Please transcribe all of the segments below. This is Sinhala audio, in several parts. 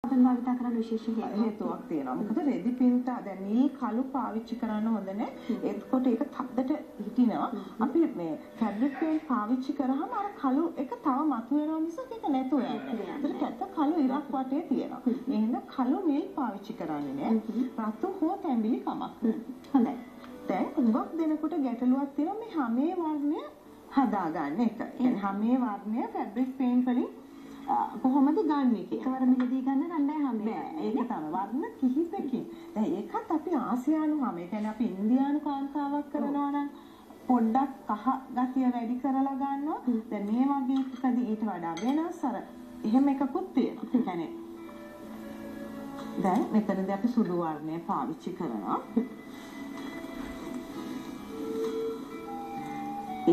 භාවිත කරන විශේෂ හේතුවක් තියෙනවා. මොකද රෙදි පින්ත දැන් නිල් කළු පාවිච්චි කරන්න හොඳ නැහැ. එතකොට ඒක තද්දට හිටිනවා. අපි මේ ෆැබ්‍රික් පේන්ට් පාවිච්චි කරාම අර කළු එක තව මතුවෙනවා මිසක් ඒක නැතුව යන්නේ. ඒකට පැත්ත කළු ඉරක් වටේ තියෙනවා. එහෙනම් කළු නිල් පාවිච්චි කරන්නේ නැහැ. රතු හෝ තැඹිලි කමක්. හොඳයි. දැන් උඟක් දෙනකොට ගැටලුවක් තියෙනවා මේ හැමේ වර්ණය හදාගන්න එක. يعني හැමේ වර්ණය ෆැබ්‍රික් පේන්ට් වලින් කොහොමද ගන්නෙ කියලා. එකවර මිලදී ගන්න නෑ හැමේ. ඒක තමයි වර්ණ කිහිපකින්. දැන් ඒකත් අපි ආසියානු හැම. ඒ කියන්නේ අපි ඉන්දියානු කාන්තාවක් කරනවා නම් පොඩ්ඩක් කහ ගතිය වැඩි කරලා ගන්නවා. දැන් මේ වගේ එකකදී ඊට වඩා වෙනස් අර එහෙම එකකුත් තියෙනවා. ඒ කියන්නේ දැන් මෙතනදී අපි සුදු වර්ණය පාවිච්චි කරනවා.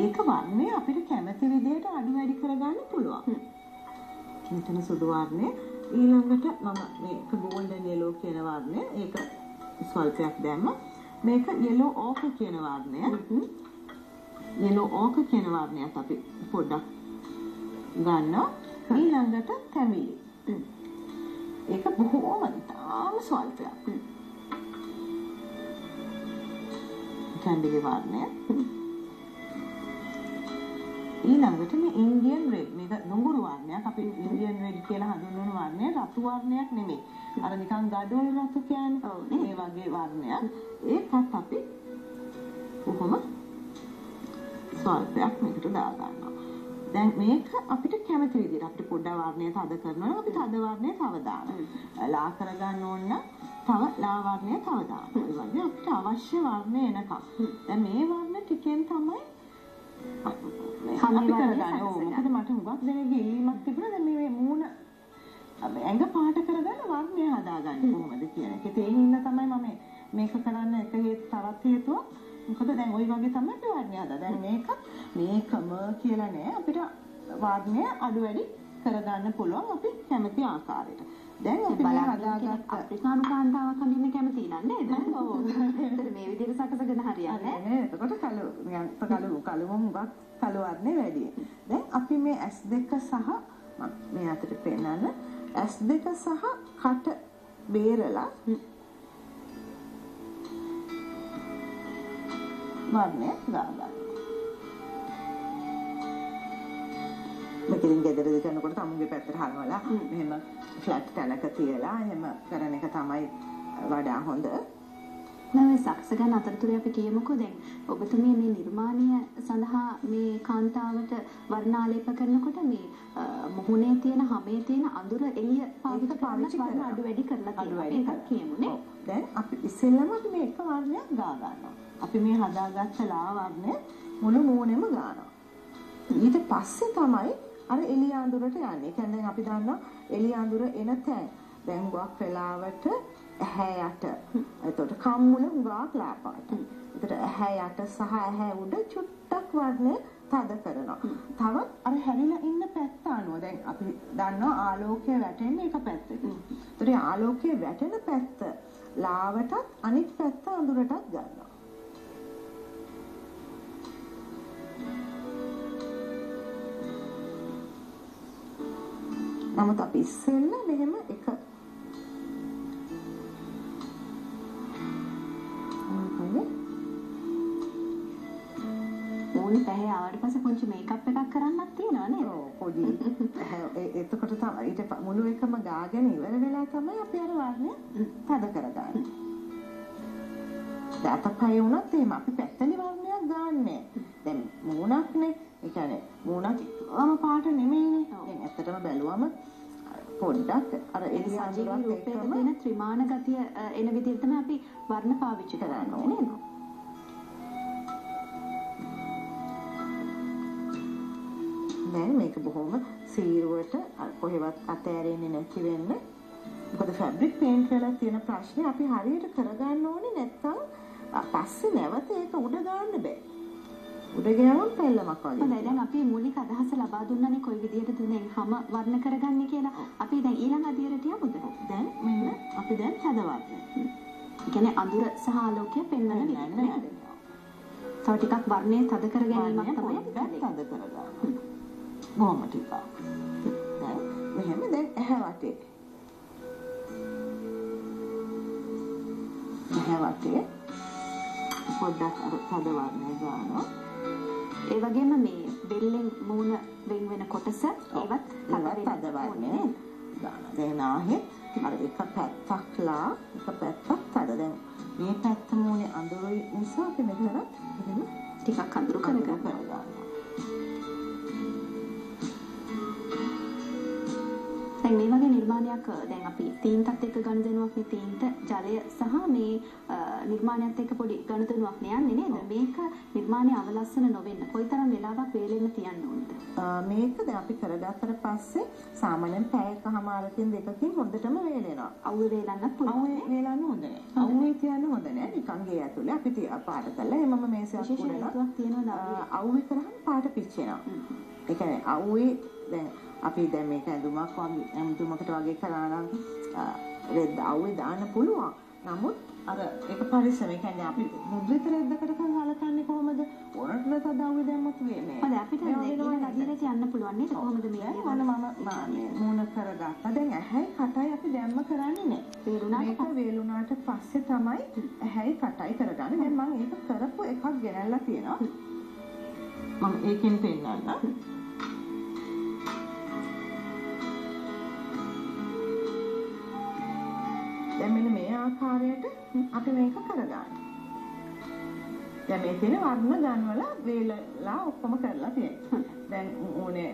ඒක වර්ණය අපිට කැමති විදිහට අඩු වැඩි කරගන්න පුළුවන්. මෙතන සුදු වර්ණය ඊළඟට මම මේක golden yellow කියන වර්ණය ඒක ස්වල්පයක් දැම්ම මේක yellow ochre කියන වර්ණය yellow ochre කියන වර්ණයත් අපි පොඩ්ඩක් ගන්නවා ඊළඟට තැඹිලි ඒක බොහෝම ඉතාම ස්වල්පයක් තැඹිලි වර්ණය ඊළඟට මේ ඉන්දියන් රෙඩ් මේක නුඹුරු වර්ණයක් අපි ඉන්දියන් රෙඩ් කියලා හඳුන්වන වර්ණය රතු වර්ණයක් නෙමෙයි අර නිකන් ගඩොල් රතු කියන්නේ මේ වගේ වර්ණයක් ඒකත් අපි කොහොම ස්වල්පයක් මේකට දා ගන්නවා දැන් මේක අපිට කැමති විදිහට අපිට පොඩ්ඩක් වර්ණය තද කරනවා නම් අපි තද වර්ණය තව දානවා ලා කර ගන්න ඕන නම් තව ලා වර්ණය තව දානවා ඒ වගේ අපිට අවශ්‍ය වර්ණය එනකම් දැන් මේ වර්ණ ටිකෙන් තමයි අපි කරගන්නේ. ඔව් මොකද මට හුඟක් දෙනෙක්ගේ ඉල්ලීමක් තිබුණා දැන් මේ මූණ ඇඟ පාට කරගන්න වර්ණය හදාගන්නේ කොහොමද කියන එක. ඒ හින්දා තමයි මම මේක කරන්න එක තවත් හේතුවක්. මොකද දැන් ওই වගේ තමයි අපි වර්ණය හදා. දැන් මේකම කියලා නෑ අපිට වර්ණය අඩු වැඩි කරගන්න පුළුවන් අපි කැමති ආකාරයට. දැන් අපි මේ හදාගත්ත අප්‍රිකානු කාන්තාවක් අඳින්න කැමති නේද? ඔව්. මේ විදිහට සකසගෙන හරියන්නේ නෑ. එතකොට කළු හුඟක් කළු වර්ණේ වැඩි. දැන් අපි මේ S2 සහ මේ අතට පෙන්නන්න S2 සහ කට බේරලා වර්ණය ගාගන්න. මෙතනින් ගෙදරදී කරනකොට තමුන්ගේ පැත්තට හරවලා මෙහෙම ෆ්ලැට් තැනක තියලා එහෙම කරන එක තමයි වඩා හොඳ. නෑ සක්ස ගන්න අතරතුරේ අපි කියමුකෝ දැන් ඔබතුමිය මේ නිර්මාණය සඳහා මේ කාන්තාවට වර්ණාලේප කරනකොට මේ මුහුණේ තියෙන හැමේ තියෙන අඳුර එළිය පාවිච්චි කරන වර්ණ අඩු වැඩි කරලා තියෙනවා. ඒකත් කියමුනේ. දැන් අපි ඉස්සෙල්ලම අපි මේ එක වර්ණයක් ගා ගන්නවා. අපි මේ හදාගත්ත ලා වර්ණය මුළු මූණෙම ගන්නවා. ඊට පස්සේ තමයි අර එළිය අඳුරට යන්නේ. ඒ කියන්නේ අපි දන්නවා එළිය අඳුර එන තැන්. දැන් ගොක් වෙලාවට ඇහැ යට. එතකොට කම්මුල හුඟක් ලා පාට. එතකොට ඇහැ යට සහ ඇහැ උඩ චුට්ටක් වර්ණය තද කරනවා. තවත් අර හැරිලා ඉන්න පැත්ත අනුව දැන් අපි දන්නවා ආලෝකය වැටෙන්නේ එක පැත්තකින්. ඒතකොට ආලෝකය වැටෙන පැත්ත ලාවටත් අනිත් පැත්ත අඳුරටත් ගන්නවා. නමුත් අපි ඉස්සෙල්ල මෙහෙම එක ඕනි පැහැ ආවට පස්සේ පොඩි මේකප් එකක් කරන්නත් තියෙනවා නේද? ඔව් පොඩි. එතකොට තමයි ඊට මුළු එකම ගාගෙන ඉවර වෙලා තමයි අපි අර වර්ණය තද කරගන්නේ. දාතපය වුණත් එහෙම අපි පැත්තලි වර්ණයක් ගන්නෑ. දැන් මූණක්නේ. ඒ කියන්නේ මූණක් පාට නෙමෙයිනේ. දැන් ඇත්තටම බැලුවම පොඩ්ඩක් අර එළිය අඳුරත් එක්කම තියෙන ත්‍රිමාන ගතිය එන විදිහට තමයි අපි වර්ණ පාවිච්චි කරන්නේ නේද? දැන් මේක බොහොම සීරුවට කොහෙවත් අතෑරෙන්නේ නැති වෙන්න. මොකද ෆැබ්‍රික් පේන්ට් වල තියෙන ප්‍රශ්නේ අපි හරියට කරගන්න ඕනේ නැත්නම් පස්සේ නැවත ඒක උඩ ගන්න බෑ. උඩ ගියාම පැල්ලමක් වගේ. හොඳයි දැන් අපි මූලික අදහස ලබා දුන්නානේ කොයි විදිහටද දැන් හැම වර්ණ කරගන්නේ කියලා. අපි දැන් ඊළඟ අදියරට යමුද? දැන් මෙන්න අපි දැන් තද වර්ණ. ඒ කියන්නේ අඳුර සහ ආලෝකය පෙන්වන විදිහ නේද? තව ටිකක් වර්ණය තද කර ගැනීමක් තමයි තද කරගන්න. බොහොම ටිකක්. දැන් මෙහෙම දැන් ඇහැ වටේ වටේ පොඩ්ඩක් අර තද වර්ණය ගන්නවා. ඒ වගේම මේ බෙල්ලෙන් මූණ වෙන වෙන කොටස ඒවත් තද වර්ණය ගන්නවා. දැන් නාහේ අර එක පැත්තක්ලා එක පැත්තක් තද. දැන් මේ පැත්ත මූණේ අඳුරුයි නිසා අපි මෙතන එහෙම ටිකක් අඳුරු කරගන්නවා. දැන් මේ වගේ නිර්මාණයක් දැන් අපි තීන්තත් එක්ක ගනුදෙනුවක් නේ තීන්ත ජලය සහ මේ නිර්මාණයත් එක්ක පොඩි ගනුදෙනුවක් යන්නේ නේද? මේක නිර්මාණය අවලස්සන නොවෙන්න කොයිතරම් වෙලාවක් වේලෙන්න තියන්න ඕනද? මේක දැන් අපි කරගත්තට පස්සේ සාමාන්‍යයෙන් පැයකමාරකින් දෙකකින් හොඳටම වේලෙනවා. අවුවේ වේලන්නත් පුළුවන්. අවුවේ වේලන්න හොඳ නැහැ. අවුවේ තියන්න හොඳ නැහැ. නිකන් ගේ ඇතුලේ අපි පාට කරලා එමම මේසයක් උඩලා අවුවේ කරාම පාට පිච්චෙනවා. ඒ කියන්නේ අවුවේ දැන් අපි දැන් මේක ඇඳුමක් වගේ ඇඳුමකට වගේ කරා නම් රෙද්ද අවුවේ දාන්න පුළුවන්. නමුත් අර ඒක පරිස්සම. ඒ කියන්නේ අපි මුද්‍රිත රෙද්දකට කලකන්නේ කොහොමද? ඕනට තද අවුවේ දැම්මත් වෙන්නේ. හරි අපිට ඒක නදියට යන්න පුළුවන් නේද? කොහොමද මේ මම මූණ කරගත්තා. දැන් ඇහැයි කටයි අපි දැම්ම කරන්නේ නැහැ. මේක වේලුණාට පස්සේ තමයි ඇහැයි කටයි කරගන්නේ. දැන් මම ඒක කරපු එකක් ගෙනල්ලා තියෙනවා. මම ඒකෙන් පෙන්නන්න. දැන් මෙන්න මේ ආකාරයට අපි මේක කරගන්නවා. දැන් මේ තියෙන වර්ණ ගන්වලා වේලලා ඔක්කොම කරලා තියෙනවා. දැන් උනේ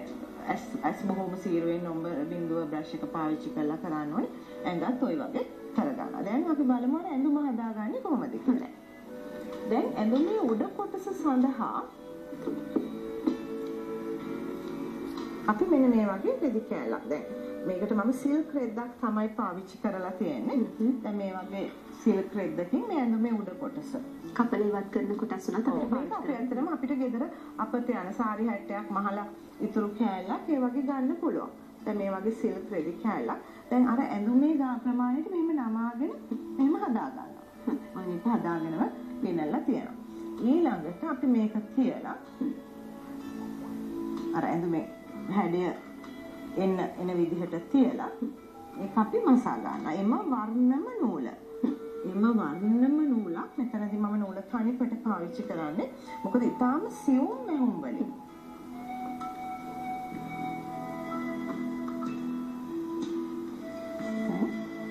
ඇස් බොහොම සීරුවෙන් නම්බර් බිඳුව බ්‍රෂ් එක පාවිච්චි කරලා කරන්න ඕනේ. ඇඟත් ওই වගේ කරගන්නවා. දැන් අපි බලමු ඇඳුම හදාගන්නේ කොහොමද කියලා. දැන් ඇඳුමේ උඩ කොටස සඳහා අපි මෙන්න මේ වගේ රෙදි කෑල්ලක් දැන් මේකට මම සිල්ක් රෙද්දක් තමයි පාවිච්චි කරලා තියෙන්නේ. දැන් මේ වගේ සිල්ක් රෙද්දකින් මේ ඇඳුමේ උඩ කොටස කපල ඉවත් කරන කොටස් උනත් අපිට ඇත්තටම අපිට ගෙදර අපත යන සාරි හැට්ටයක් මහලා ඉතුරු කෑල්ලක් ඒ වගේ ගන්න පුළුවන්. දැන් මේ වගේ සිල්ක් රෙදි කෑල්ලක්. දැන් අර ඇඳුමේ ප්‍රමාණයට මෙහෙම නමාගෙන මෙහෙම හදා ගන්නවා. මම මේක හදාගෙනම ගෙනල්ලා තියෙනවා. ඊළඟට අපි මේක තියලා අර ඇඳුමේ හැඩය එන විදිහට තියලා ඒක අපි මසා ගන්නවා. එම වර්ණම නූල. මෙතනදී මම නූල තනිපට පාවිච්චි කරන්නේ. මොකද ඊටාම සියුම් මෙහුම් වලින්.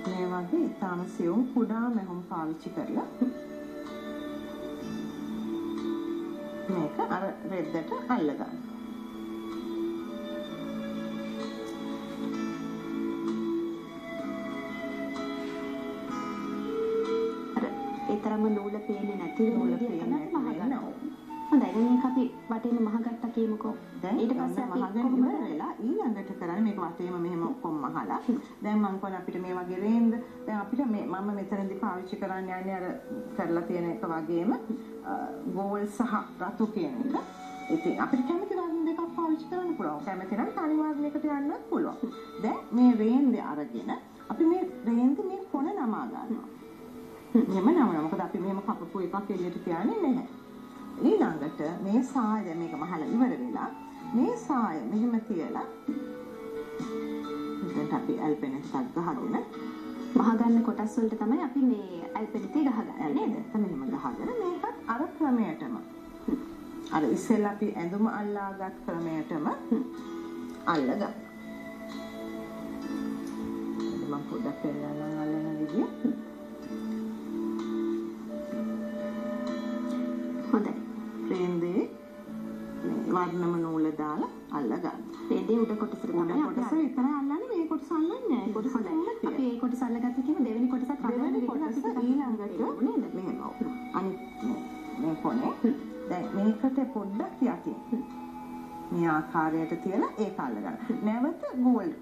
මේ වගේ ඊටාම සියුම් කුඩා මෙහුම් පාවිච්චි කරලා මේක අර රෙද්දට අල්ල ගන්නවා. තරම නූල පේන්නේ නැති නූල පේන්නේ නැහැ. හොඳයි දැන් මේක අපි වටේම මහගත්තා කියමුකෝ. ඊට පස්සේ අපි කොහොමද වෙලා ඊළඟට කරන්නේ මේක වටේම මෙහෙම ඔක්කොම මහලා. දැන් මම කොහොමද අපිට මේ වගේ රේන්ද දැන් අපිට මේ මම මෙතනදී පාවිච්චි කරන්න යන්නේ අර කරලා තියෙන එක වගේම ගෝල් සහ රතු කියන එක. ඉතින් අපිට කැමති වර්ණ දෙකක් පාවිච්චි කරන්න පුළුවන්. කැමති නම් තනි වර්ණයකට යන්නත් පුළුවන්. දැන් මේ රේන්ද අරගෙන අපි මේ රේන්ද මේ කොන නමා ගන්නවා. මෙහෙම නමනවා. මොකද අපි මෙහෙම කපපු එකක් එළියට තියන්නේ නැහැ. ඊළඟට මේ සාය මේක මහලා ඉවර වෙලා මේ සාය මෙහෙම තියලා දැන් අපි ඇල්පෙනස් එකක් ගහගෙන මහ ගන්න කොටස් වලට තමයි අපි මේ ඇල්පෙනිටි ගහගන්නේ නේද? මෙහෙම ගහගෙන මේකත් අර ක්‍රමයටම අර ඉස්සෙල්ලා අපි ඇඳුම අල්ලාගත් ක්‍රමයටම අල්ලගන්න. මම පොඩ්ඩක් පෙන්නන්නම් අල්ලන විදිය. හොඳයි. රේන්දේ වර්ණම නූල දාලා අල්ලගන්න. රේන්දේ උඩ කොටස තමයි කොටස විතර අල්ලන්නේ මේ කොටස අල්ලන්නේ නැහැ. කොටස අපි මේ කොටස අල්ලගත්ත කියම දෙවෙනි කොටසත් අල්ලන්නේ කොටස ඊළඟට නේද? මෙහෙම. අනිත් මේ කොනේ දැන් මේකට පොඩ්ඩක් යටින් මේ ආකාරයට තියලා ඒක අල්ලගන්න. නැවත ගෝල්ඩ්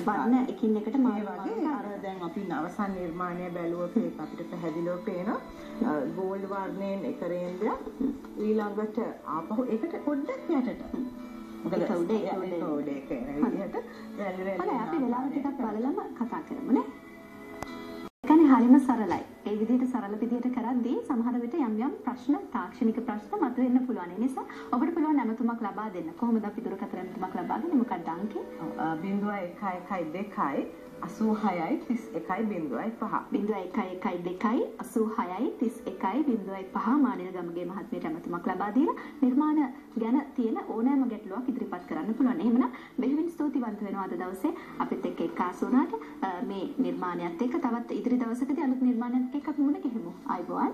වර්ණ එකින් එකට මේ වගේ අර දැන් අපි අවසන් නිර්මාණය බැලුවොත් ඒක අපිට පැහැදිලිව පේනවා. ගෝල්ඩ් වර්ණයෙන් එක රේන්දයක් ඊළඟට ආපහු ඒකට පොඩ්ඩක් යටට. මොකද ඒක උඩ ඒක විදිහට අපි වෙලාව ටිකක් බලලම කතා කරමු නේ. ඒකනේ හරිම සරලයි. ඒ විදිහට සරල විදිහට කරද්දී සමහර විට යම් යම් ප්‍රශ්න තාක්ෂණික ප්‍රශ්න මතුවෙන්න පුළුවන්. ඒ නිසා ඔබට පුළුවන් නැමතුමක් ලබා දෙන්න. කොහොමද අපි දුරකථන නැමතුමක් ලබා දෙන්නේ? මොකක්ද අංකය? 0112 86.5 මානිල ගමගේ මහත්මියට ඇමතුමක් ලබා දීලා නිර්මාණ ගැන තියෙන ඕනෑම ගැටලුවක් ඉදිරිපත් කරන්න පුළුවන්. එහෙමනම් බෙහෙවින් ස්තුතිවන්ත වෙනවා අද දවසේ අපිත් එක්ක එක්කාසු වුණාට මේ නිර්මාණයත් එක්ක තවත් ඉදිරි දවසකදී අලුත් නිර්මාණයක් එක්ක අපි මුණ ගැහෙමු. ආයිබෝවන්.